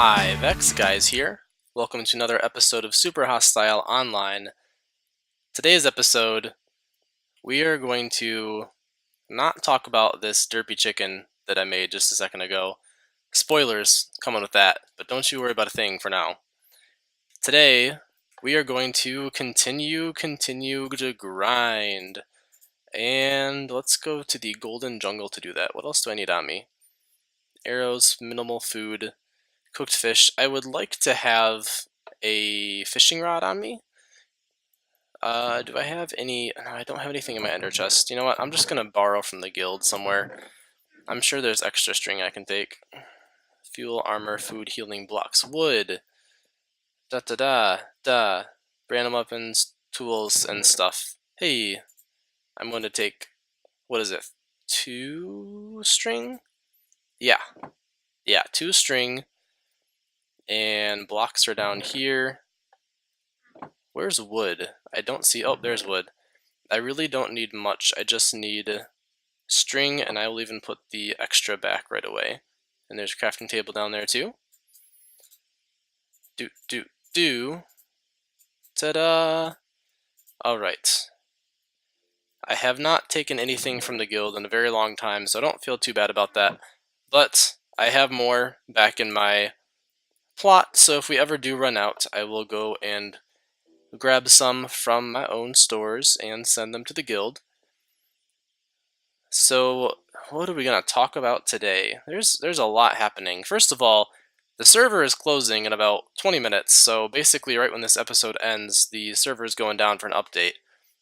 Hi, Vex Guys here. Welcome to another episode of Super Hostile Online. Today's episode, we are going to not talk about this derpy chicken that I made just a second ago. Spoilers coming with that, but don't you worry about a thing for now. Today, we are going to continue to grind. And let's go to the golden jungle to do that. What else do I need on me? Arrows, minimal food, cooked fish. I would like to have a fishing rod on me. Do I have any? No, I don't have anything in my ender chest. You know what? I'm just gonna borrow from the guild somewhere. I'm sure there's extra string I can take. Fuel, armor, food, healing blocks, wood. Da da da da. Random weapons, tools, and stuff. Hey, I'm going to take. What is it? 2 string? Yeah, 2 string. And blocks are down here. Where's wood? I don't see. Oh, there's wood. I really don't need much. I just need string, and I will even put the extra back right away. And there's a crafting table down there too. Do. Ta-da! Alright. I have not taken anything from the guild in a very long time, so I don't feel too bad about that. But I have more back in my plot, so if we ever do run out, I will go and grab some from my own stores and send them to the guild. So, what are we going to talk about today? There's a lot happening. First of all, the server is closing in about 20 minutes, so basically right when this episode ends, the server is going down for an update.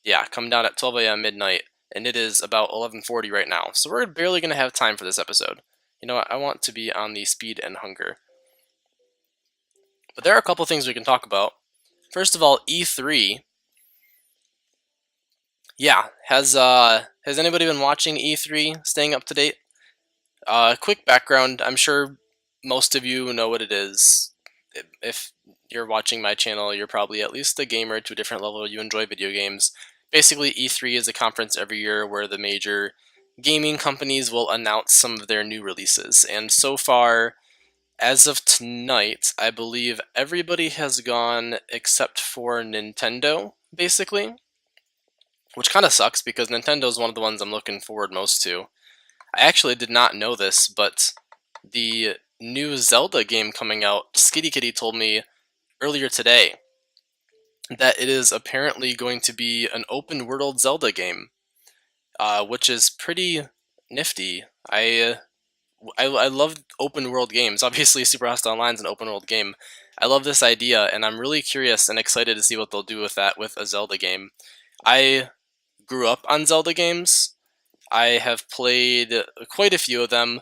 Yeah, come down at 12 a.m. midnight, and it is about 11:40 right now, so we're barely going to have time for this episode. You know what, I want to be on the speed and hunger. But there are a couple things we can talk about. First of all, E3. Yeah, has anybody been watching E3, staying up to date? Quick background, I'm sure most of you know what it is. If you're watching my channel, you're probably at least a gamer to a different level, you enjoy video games. Basically, E3 is a conference every year where the major gaming companies will announce some of their new releases. And so far, as of tonight, I believe everybody has gone except for Nintendo, basically. Which kind of sucks because Nintendo is one of the ones I'm looking forward most to. I actually did not know this, but the new Zelda game coming out, Skitty Kitty told me earlier today that it is apparently going to be an open world Zelda game, which is pretty nifty. I love open world games. Obviously, Super Hostile Online is an open world game. I love this idea, and I'm really curious and excited to see what they'll do with that with a Zelda game. I grew up on Zelda games. I have played quite a few of them.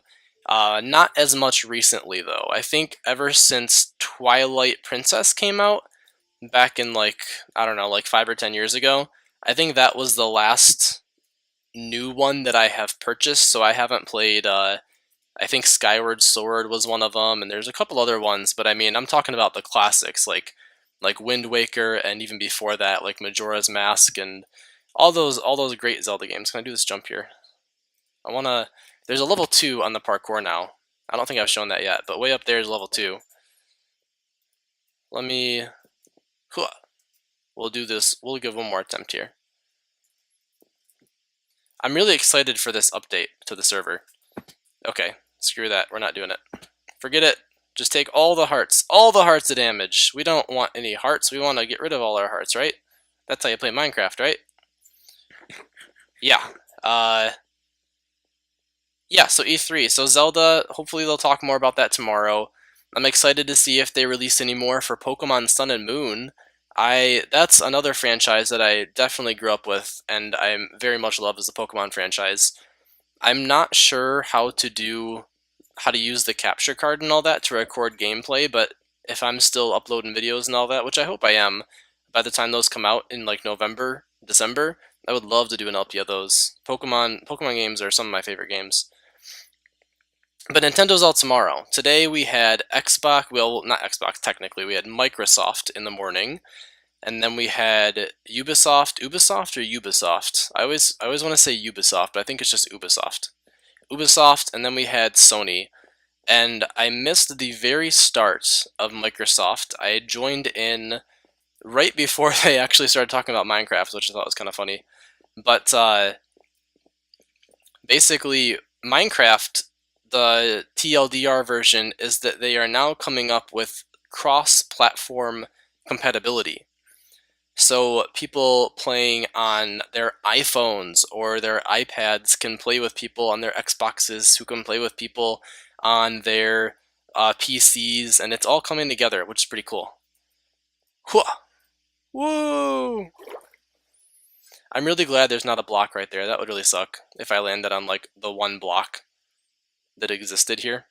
Not as much recently, though. I think ever since Twilight Princess came out, back in like, I don't know, like 5 or 10 years ago, I think that was the last new one that I have purchased, so I haven't played, I think Skyward Sword was one of them, and there's a couple other ones, but I mean, I'm talking about the classics, like Wind Waker, and even before that, like Majora's Mask, and all those great Zelda games. Can I do this jump here? I wanna. There's a level 2 on the parkour now. I don't think I've shown that yet, but way up there is level 2. Let me. We'll do this. We'll give one more attempt here. I'm really excited for this update to the server. Okay, screw that. We're not doing it. Forget it. Just take all the hearts. All the hearts of damage. We don't want any hearts. We want to get rid of all our hearts, right? That's how you play Minecraft, right? Yeah. Yeah, so E3. So Zelda, hopefully they'll talk more about that tomorrow. I'm excited to see if they release any more for Pokemon Sun and Moon. That's another franchise that I definitely grew up with, and I very much love as a Pokemon franchise. I'm not sure how to use the capture card and all that to record gameplay, but if I'm still uploading videos and all that, which I hope I am, by the time those come out in like November, December, I would love to do an LP of those. Pokemon games are some of my favorite games. But Nintendo's out tomorrow. Today we had Xbox, well, not Xbox technically, we had Microsoft in the morning, and then we had Ubisoft or Ubisoft? I always want to say Ubisoft, but I think it's just Ubisoft. And then we had Sony. and I missed the very start of Microsoft. I joined in right before they actually started talking about Minecraft, which I thought was kind of funny. But basically, Minecraft, the TLDR version, is that they are now coming up with cross-platform compatibility. So people playing on their iPhones or their iPads can play with people on their Xboxes who can play with people on their PCs, and it's all coming together, which is pretty cool. Hwah! Woo! I'm really glad there's not a block right there. That would really suck if I landed on like the one block that existed here.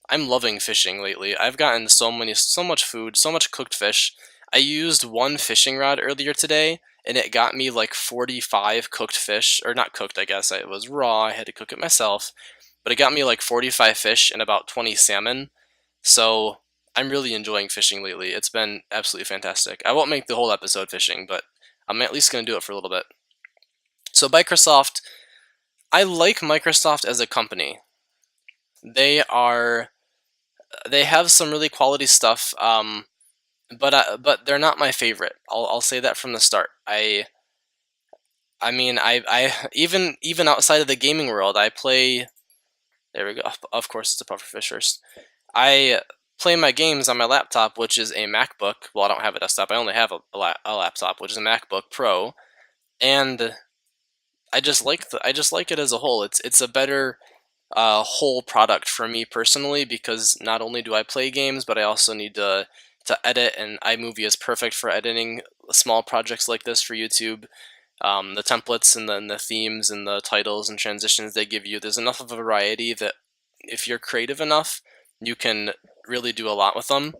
I'm loving fishing lately. I've gotten so much food, so much cooked fish. I used one fishing rod earlier today, and it got me like 45 cooked fish, or not cooked, I guess. It was raw. I had to cook it myself, but it got me like 45 fish and about 20 salmon. So I'm really enjoying fishing lately. It's been absolutely fantastic. I won't make the whole episode fishing, but I'm at least going to do it for a little bit. So Microsoft, I like Microsoft as a company. They are they have some really quality stuff, but they're not my favorite. I'll say that from the start. I mean I even outside of the gaming world, I play. There we go. Of course, it's a puffer fish first. I play my games on my laptop, which is a MacBook. Well, I don't have a desktop. I only have a laptop, which is a MacBook Pro, and I just like it as a whole. It's a better whole product for me personally, because not only do I play games, but I also need to edit, and iMovie is perfect for editing small projects like this for YouTube. The templates and the themes and the titles and transitions they give you, there's enough of a variety that if you're creative enough, you can really do a lot with them.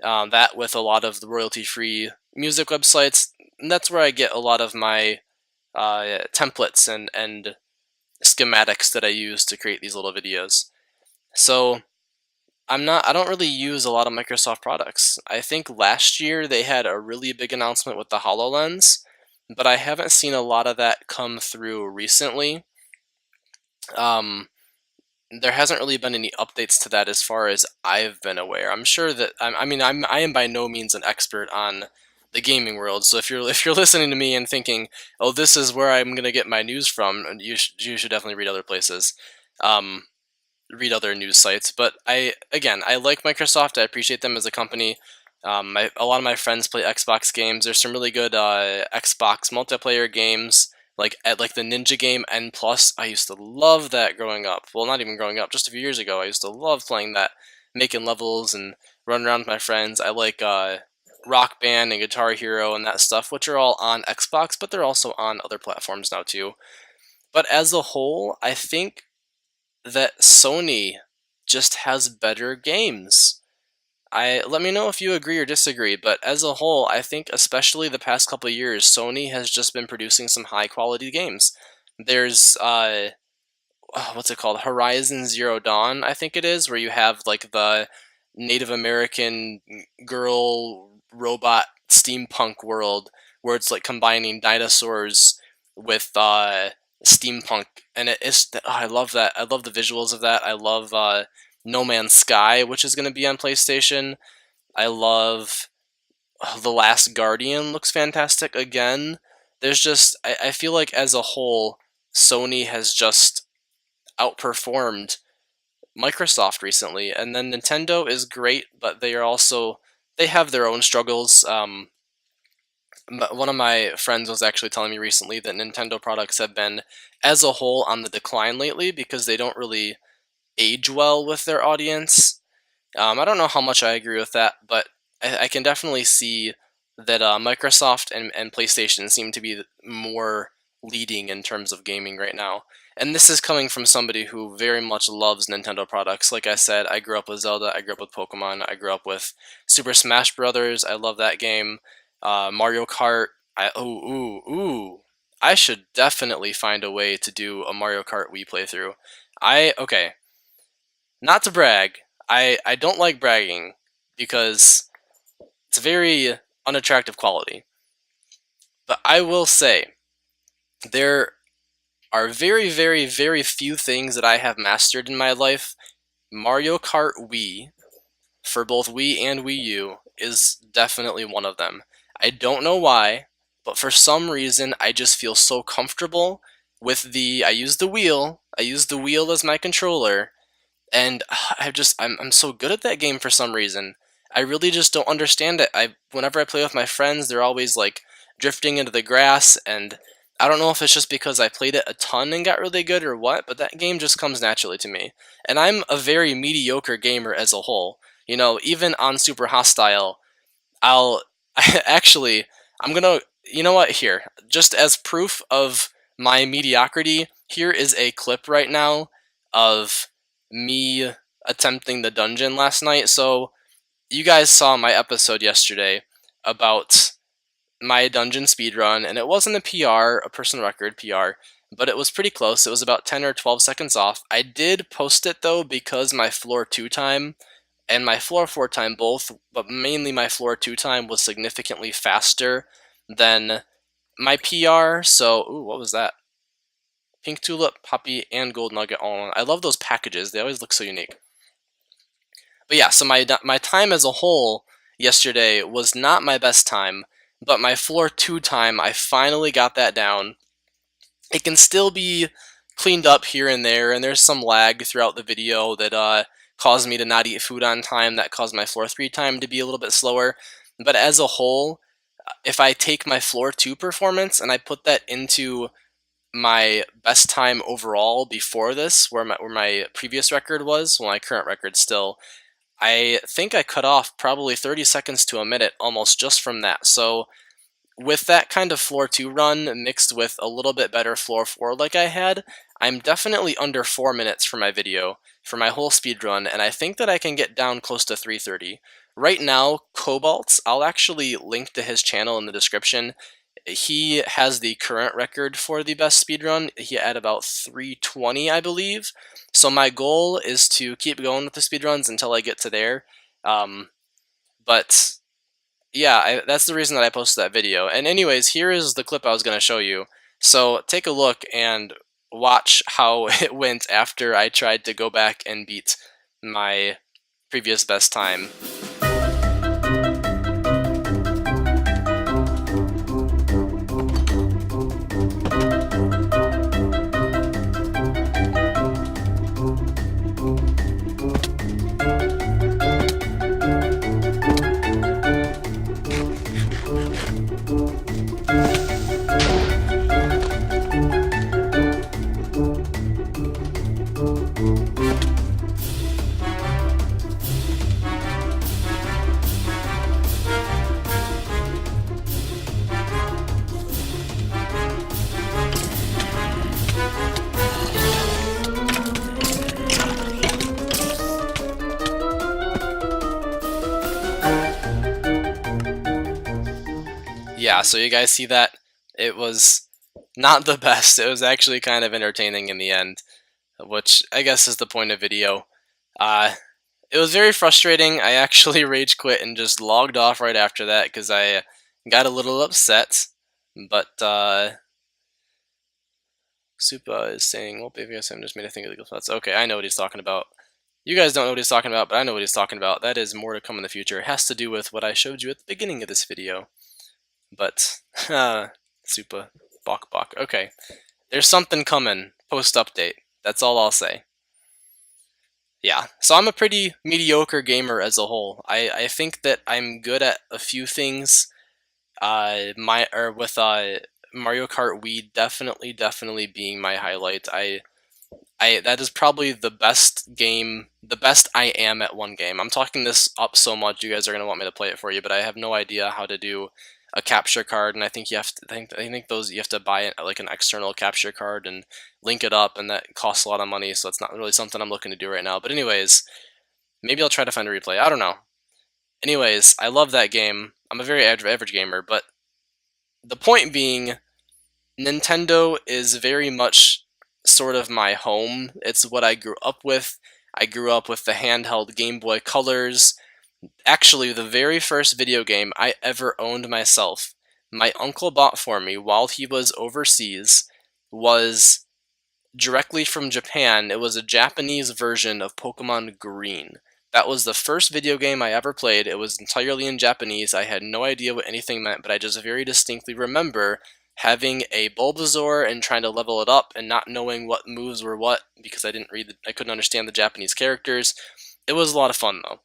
That with a lot of the royalty-free music websites, and that's where I get a lot of my templates and schematics that I use to create these little videos. So I don't really use a lot of Microsoft products. I think last year they had a really big announcement with the HoloLens, but I haven't seen a lot of that come through recently. Um, there hasn't really been any updates to that as far as I've been aware. I'm sure that I am by no means an expert on the gaming world. So if you're listening to me and thinking, "Oh, this is where I'm gonna get my news from," you should definitely read other places. Um, Read other news sites. But I like Microsoft. I appreciate them as a company. A lot of my friends play Xbox games. There's some really good Xbox multiplayer games, like the Ninja game N Plus. I used to love that growing up. Well, not even growing up, just a few years ago. I used to love playing that, making levels and running around with my friends. I like Rock Band and Guitar Hero and that stuff, which are all on Xbox, but they're also on other platforms now too. But as a whole, I think that Sony just has better games. I Let me know if you agree or disagree, but as a whole, I think especially the past couple of years, Sony has just been producing some high quality games. There's what's it called? Horizon Zero Dawn, I think it is, where you have like the Native American girl robot steampunk world where it's like combining dinosaurs with steampunk, and I love that. I love the visuals of that. I love No Man's Sky, which is going to be on PlayStation. I love The Last Guardian, looks fantastic again. I feel like as a whole, Sony has just outperformed Microsoft recently, and then Nintendo is great, but they have their own struggles. One of my friends was actually telling me recently that Nintendo products have been, as a whole, on the decline lately because they don't really age well with their audience. I don't know how much I agree with that, but I can definitely see that Microsoft and PlayStation seem to be more leading in terms of gaming right now. And this is coming from somebody who very much loves Nintendo products. Like I said, I grew up with Zelda, I grew up with Pokemon, I grew up with Super Smash Brothers. I love that game. Mario Kart. I should definitely find a way to do a Mario Kart Wii playthrough. Okay, not to brag, I don't like bragging because it's a very unattractive quality. But I will say there are very, very, very few things that I have mastered in my life Mario Kart Wii for both Wii and Wii U is definitely one of them. I don't know why, but for some reason I just feel so comfortable with I use the wheel as my controller, and I'm so good at that game for some reason. I really just don't understand it. Whenever I play with my friends, they're always like drifting into the grass, and I don't know if it's just because I played it a ton and got really good or what, but that game just comes naturally to me. And I'm a very mediocre gamer as a whole. You know, even on Super Hostile, I'll actually I'm gonna you know what, here, just as proof of my mediocrity, here is a clip right now of me attempting the dungeon last night. So you guys saw my episode yesterday about my dungeon speedrun, and it wasn't a PR, a personal record PR, but it was pretty close. It was about 10 or 12 seconds off. I did post it though because my floor 2 time and my floor 4 time both, but mainly my floor 2 time was significantly faster than my PR. So, ooh, what was that? Pink tulip, poppy, and gold nugget all in one. I love those packages. They always look so unique. But yeah, so my time as a whole yesterday was not my best time, but my floor 2 time, I finally got that down. It can still be cleaned up here and there's some lag throughout the video that caused me to not eat food on time, that caused my floor 3 time to be a little bit slower. But as a whole, if I take my floor 2 performance and I put that into my best time overall before this, where my previous record was, well, my current record still, I think I cut off probably 30 seconds to a minute almost just from that. So with that kind of floor 2 run mixed with a little bit better floor 4 like I had, I'm definitely under 4 minutes for my video, for my whole speed run, and I think that I can get down close to 3:30. Right now, Cobalt, I'll actually link to his channel in the description. He has the current record for the best speedrun. He had about 3:20, I believe. So my goal is to keep going with the speedruns until I get to there. But yeah, that's the reason that I posted that video. And anyways, here is the clip I was going to show you. So take a look and watch how it went after I tried to go back and beat my previous best time. Yeah, so you guys see that? It was not the best. It was actually kind of entertaining in the end, which I guess is the point of video. It was very frustrating. I actually rage quit and just logged off right after that because I got a little upset. But Supa is saying, well, baby, I'm just made to think of legal thoughts. Okay, I know what he's talking about. You guys don't know what he's talking about, but I know what he's talking about. That is more to come in the future. It has to do with what I showed you at the beginning of this video. But, Supa, bok bok. Okay, there's something coming post-update. That's all I'll say. Yeah, so I'm a pretty mediocre gamer as a whole. I think that I'm good at a few things. With Mario Kart Wii definitely being my highlight. That is probably the best game, the best I am at one game. I'm talking this up so much, you guys are gonna want me to play it for you, but I have no idea how to do a capture card, and I think you have to you have to buy like an external capture card and link it up, and that costs a lot of money, so it's not really something I'm looking to do right now. But anyways, maybe I'll try to find a replay. I don't know. Anyways, I love that game. I'm a very average gamer, but the point being, Nintendo is very much sort of my home. It's what I grew up with. I grew up with the handheld Game Boy Colors. Actually, the very first video game I ever owned myself, my uncle bought for me while he was overseas, was directly from Japan. It was a Japanese version of Pokemon Green. That was the first video game I ever played. It was entirely in Japanese. I had no idea what anything meant, but I just very distinctly remember having a Bulbasaur and trying to level it up and not knowing what moves were what because I couldn't understand the Japanese characters. It was a lot of fun though.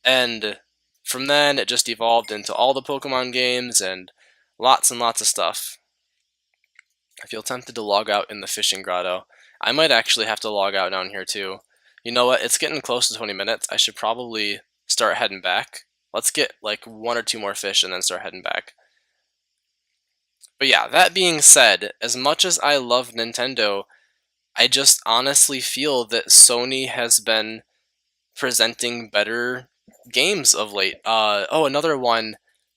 And from then it just evolved into all the Pokemon games and lots of stuff. I feel tempted to log out in the fishing grotto. I might actually have to log out down here too. You know what? It's getting close to 20 minutes. I should probably start heading back. Let's get like 1 or 2 more fish and then start heading back. But yeah, that being said, as much as I love Nintendo, I just honestly feel that Sony has been presenting better games of late. Oh, another one.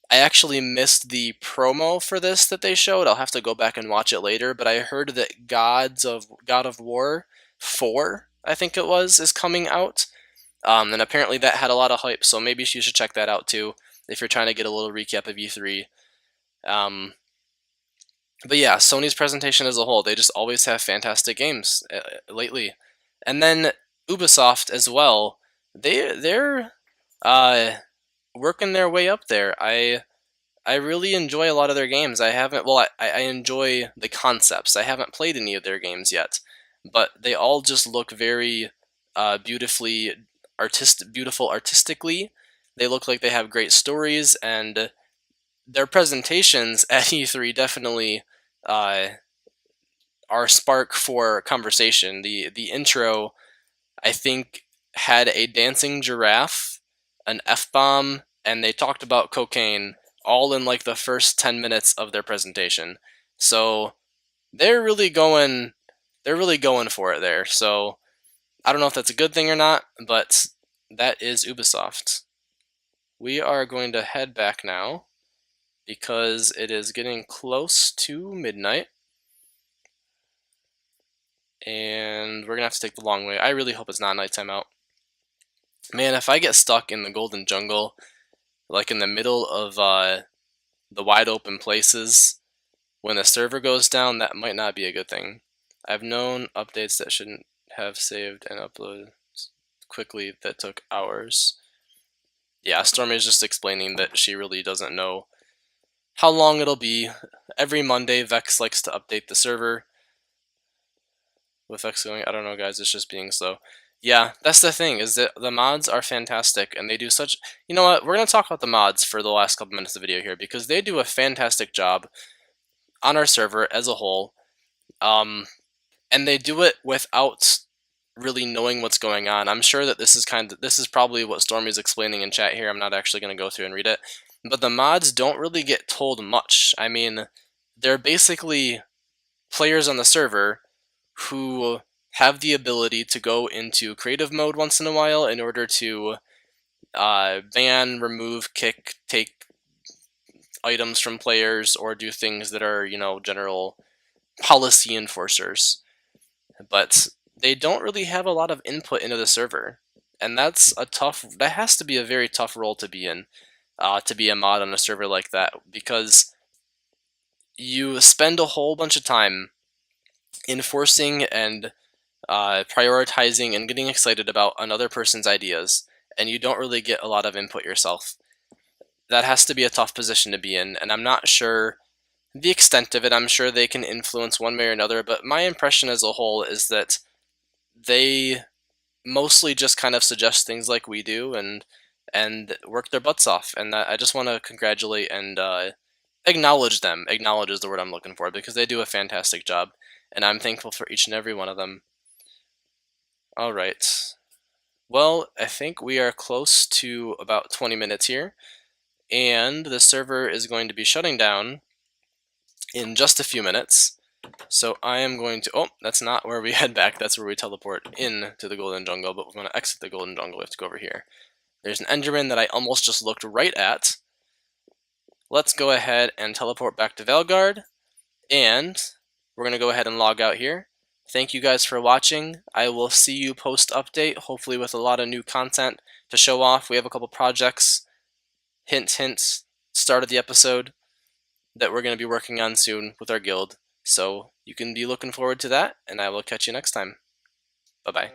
I actually missed the promo for this that they showed. I'll have to go back and watch it later. But I heard that God of War 4, I think it was, is coming out. And apparently that had a lot of hype. So maybe you should check that out too if you're trying to get a little recap of E3. But yeah, Sony's presentation as a whole, they just always have fantastic games lately. And then Ubisoft as well. They're working their way up there. I really enjoy a lot of their games. I haven't well I enjoy the concepts. I haven't played any of their games yet, but they all just look very beautiful artistically. They look like they have great stories, and their presentations at E3 definitely uh, are spark for conversation. The intro, I think, had a dancing giraffe, an F-bomb, and they talked about cocaine all in like the first 10 minutes of their presentation. So they're really going for it there. So I don't know if that's a good thing or not, but that is Ubisoft. We are going to head back now because it is getting close to midnight. And we're gonna have to take the long way. I really hope it's not nighttime out. Man, if I get stuck in the Golden Jungle, like in the middle of the wide open places, when the server goes down, that might not be a good thing. I've known updates that shouldn't have saved and uploaded quickly that took hours. Yeah, Stormy is just explaining that she really doesn't know how long it'll be. Every Monday, Vex likes to update the server. With Vex going, I don't know, guys, it's just being slow. Yeah, that's the thing, is that the mods are fantastic, and they do such... You know what, we're going to talk about the mods for the last couple minutes of the video here, because they do a fantastic job on our server as a whole, and they do it without really knowing what's going on. I'm sure that this is probably what Stormy's explaining in chat here. I'm not actually going to go through and read it, but the mods don't really get told much. I mean, they're basically players on the server who have the ability to go into creative mode once in a while in order to ban, remove, kick, take items from players, or do things that are, general policy enforcers. But they don't really have a lot of input into the server, and that has to be a very tough role to be in, to be a mod on a server like that, because you spend a whole bunch of time enforcing and prioritizing and getting excited about another person's ideas, and you don't really get a lot of input yourself. That has to be a tough position to be in, and I'm not sure the extent of it. I'm sure they can influence one way or another, but my impression as a whole is that they mostly just kind of suggest things like we do and work their butts off, and I just want to congratulate and acknowledge them. Acknowledge is the word I'm looking for, because they do a fantastic job, and I'm thankful for each and every one of them. Alright, well, I think we are close to about 20 minutes here, and the server is going to be shutting down in just a few minutes. So I am going to... Oh, that's not where we head back. That's where we teleport into the Golden Jungle, but we're going to exit the Golden Jungle. We have to go over here. There's an Enderman that I almost just looked right at. Let's go ahead and teleport back to Velgard, and we're going to go ahead and log out here. Thank you guys for watching. I will see you post-update, hopefully with a lot of new content to show off. We have a couple projects, hint, hint, start of the episode, that we're going to be working on soon with our guild. So you can be looking forward to that, and I will catch you next time. Bye bye.